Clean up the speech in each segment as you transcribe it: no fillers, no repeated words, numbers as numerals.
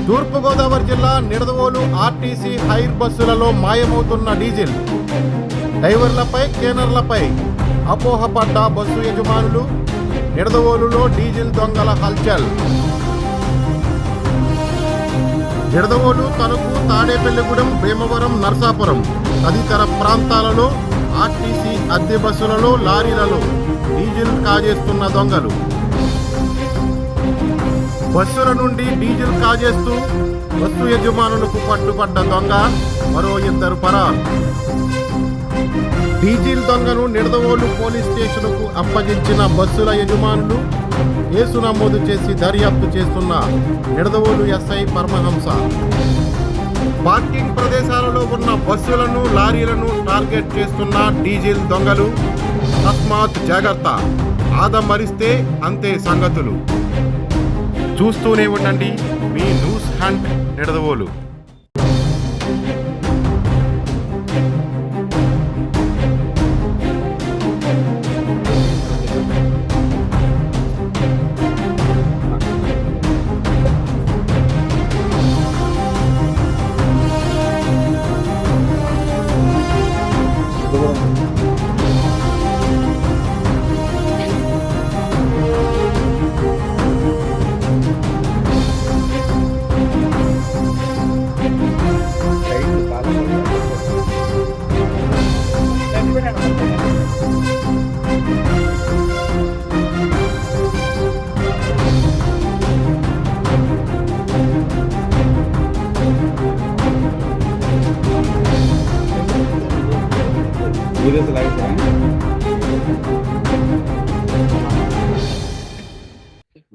తూర్పుగోదావరి జిల్లా Nidadavolu RTC hire బస్సులలో మాయమవుతున్న diesel. డ్రైవర్లపై క్లీనర్లపై అపోహపడ్డ bus యజమానులు. నిడదవోలులో డీజిల్ దొంగల హల్చల్. నిడదవోలు, తణుకు, తాడేపల్లిగూడెం, భీమవరం, నర్సాపురం తదితర ప్రాంతాలలో ఆర్టీసీ అద్దె బస్సులలో, లారీలలో డీజిల్ కాజేస్తున్న దొంగలు. బస్సుల నుండి డీజిల్ కాజేస్తూ బస్సు యజమానులకు పట్టుపడ్డ దొంగ, మరో 2 పరారు. డీజిల్ దొంగను నిడదవోలు పోలీస్ స్టేషన్కు అప్పగించిన బస్సుల యజమానులు. కేసు నమోదు చేసి దర్యాప్తు చేస్తున్న నిడదవోలు ఎస్ఐ పరమహంస. పార్కింగ్ ప్రదేశాలలో ఉన్న బస్సులను, లారీలను టార్గెట్ చేస్తున్న డీజిల్ దొంగలు. తస్మాత్ జాగ్రత్త, ఆదమరిస్తే అంతే సంగతులు. చూస్తూనే ఉండండి మీ న్యూస్ హంట్ నిడదవోలు.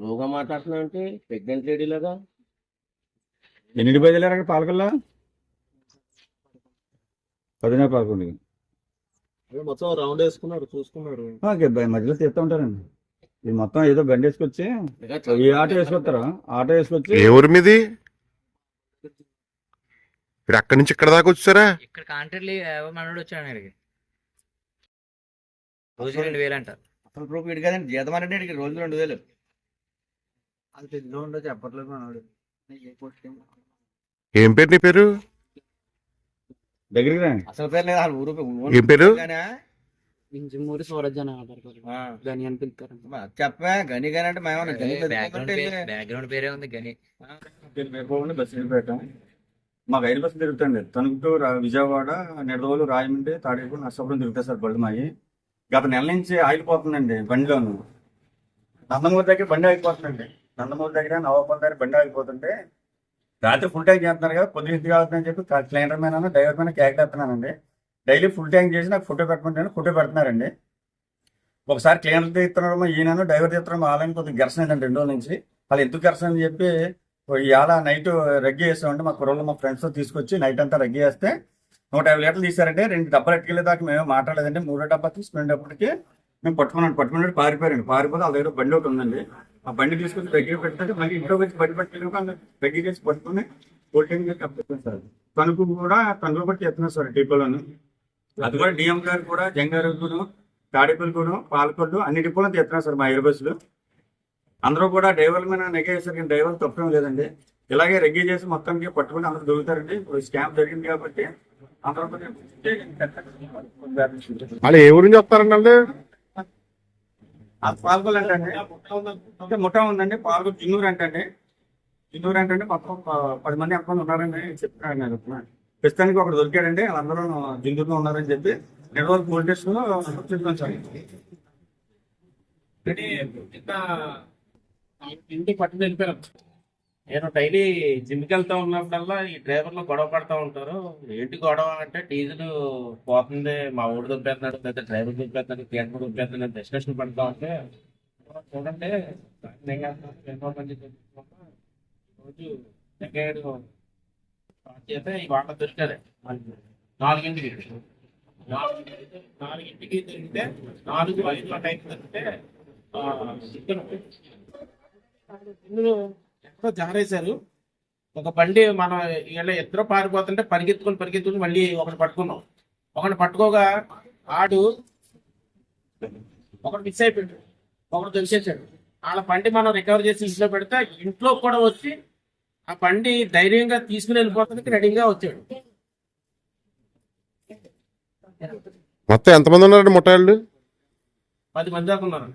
లోగా మాట్లాడుతున్నా అంటే ప్రెగ్నెంట్ లేడీలాగా. ఎన్నింటి బయలుదేరారు అక్కడ పాలకొల్లా? 10:11 మొత్తం రౌండ్ వేసుకున్నారు, చూసుకున్నారు. మధ్యలో తీస్తూ ఉంటారండి. ఇది మొత్తం ఏదో బండి వేసుకొచ్చి ఈ ఆటో వేసుకొస్తారా? ఆటో వేసుకొచ్చి ఏ ఊరి మీది? మీరు అక్కడి నుంచి ఇక్కడ దాకా వచ్చారా? ఇక్కడ కాంట్రాక్ట్ మనోడు వచ్చాడు అడిగి రోజు 2,000 అంట. అసలు ప్రూఫ్ ఇటు కదండి, జీతం అంటే రోజు 2,000. అది తెలియదు ఉండో చెప్పట్లేదు మనోడు. ఏం పేరు నీ పేరు? దగ్గరికి రండి. అసలు పేరు లేదా ఊరు ఏం పేరు? ఇంజమూరి సూరజ్ అని గని అని పిలుస్తారు. చెప్పా గని గని అంటే మేము బ్యాక్గ్రౌండ్ పేరే ఉంది గని. బస్సు వెళ్ళిపోయాం. మాకు 5 బస్సులు తిరుగుతాండి. తణుకు, విజయవాడ, నిడదవోలు, రాజమండ్రి, తాడేపల్లి, నర్సాపురం తిరుగుతాయి సార్ బళ్ళు మాయి. గత నెల నుంచి ఆగిపోతుందండి బండిలోను. నందమూరి దగ్గర బండి ఆగిపోతుందండి. నందమూరి దగ్గర, నవాపల్లి దగ్గర బండి ఆగిపోతుంటే రాత్రి ఫుల్ ట్యాంక్ చేస్తున్నారు కదా, పొద్దున ఇంటికి అవుతుందని చెప్పి క్లీనర్ మీద, డ్రైవర్ మీద కేకలేస్తున్నానండి. డైలీ ఫుల్ ట్యాంక్ చేసి నాకు ఫోటో పెట్టమంటే ఫోటో పెడుతున్నారండి. ఒకసారి క్లీనర్ తీస్తున్నారో ఈయన డ్రైవర్ తీస్తున్నారో వాళ్ళని కొద్దిగా ఘర్షణ అయిందండి 2 రోజుల నుంచి. వాళ్ళు ఎందుకు ఘర్షణ అని చెప్పి ఇవాళ నైట్ రగ్గి చేస్తామంటే మా కుర్రోళ్ళు మా ఫ్రెండ్స్తో తీసుకొచ్చి నైట్ అంతా రగ్గి చేస్తే 150 లీటర్లు తీసారంటే 2 డబ్బాలు ఎట్టుకెళ్ళేదాకా మేము మాట్లాడలేదండి. 3వ డబ్బా తీసుకునేటప్పటికి మేము పట్టుకున్నట్టు పారిపోయారండి. పారిపోతే వాళ్ళ దగ్గర బండి ఒకటి ఉందండి. ఆ బండి తీసుకొచ్చి దగ్గర పెడితే మళ్ళీ ఇంట్లో వచ్చి బండి పట్టుకెళ్ళి దగ్గర చేసి పట్టుకుని కోల్టింగ్ చేసి సార్. తణుకు కూడా తణుకు బట్టి చెప్తున్నారు సార్ డిపోలను. అది కూడా డిఎం గారు కూడా జంగారెడ్డి, తాడేపల్లిగూడెం, పాలకొల్లు అన్ని డిపోలను తెస్తున్నారు సార్ మా 7 బస్సులు. అందరూ కూడా డ్రైవర్ల మీద నెగేసారు కానీ డ్రైవర్లు తప్పేం లేదండి. ఇలాగే రెగ్గి చేసి మొత్తానికి పట్టుకుని అందరూ దొరుకుతారండి. స్కామ్ జరిగింది కాబట్టి అందరూ వాళ్ళు ఏ ఊరి నుంచి వస్తారండి? పాలకొల్లు అంటే ముఠా ఉందండి. పాలకొల్లు జిన్నూరు అంటే మొత్తం 10 మంది ఎంతమంది ఉన్నారని చెప్తున్నాను. ప్రస్తుతానికి ఒకటి దొరికాడండి. వాళ్ళందరూ జిన్నూరులో ఉన్నారని చెప్పి నిడదవోలు పోలీస్ స్టేషన్ లో చెప్తాను సార్. ఇంటికి పట్టుకుని వెళ్ళిపోయారు. నేను డైలీ జిమ్కి వెళ్తా ఉన్నప్పుడల్లా ఈ డ్రైవర్లు గొడవ పడతా ఉంటారు. ఏంటి గొడవ అంటే డీజిల్ పోతుంది, మా ఊరు దొబ్బేస్తున్నాడు, లేదా డ్రైవర్ దొబ్బేస్తున్నాడు, క్లీనర్ దొబ్బేస్తున్నాడు, డిస్కషన్ పడతా ఉంటే చూడండి రోజు ఎక్కడ చేస్తే ఈ వాటర్ దొరికారు 4ంటికి. 4ంటికి దొరికితే 4-5 టైం దొరికితే ఎక్కడో జారేశారు. ఒక బండి మనం ఇలా ఇద్దరు పారిపోతుంటే పరిగెత్తుకుని మళ్ళీ ఒకటి పట్టుకున్నాం. ఒకటి పట్టుకోగా ఆడు ఒకటి మిస్ అయిపోయాడు, ఒకటి తెలిసేసాడు. వాళ్ళ బండి మనం రికవర్ చేసి ఇంట్లో పెడితే ఇంట్లో కూడా వచ్చి ఆ బండి ధైర్యంగా తీసుకుని వెళ్ళిపోతానికి రెడీగా వచ్చాడు. మొత్తం ఎంతమంది ఉన్నారండి ముఠాళ్ళు? 10 మంది దాకా ఉన్నారు.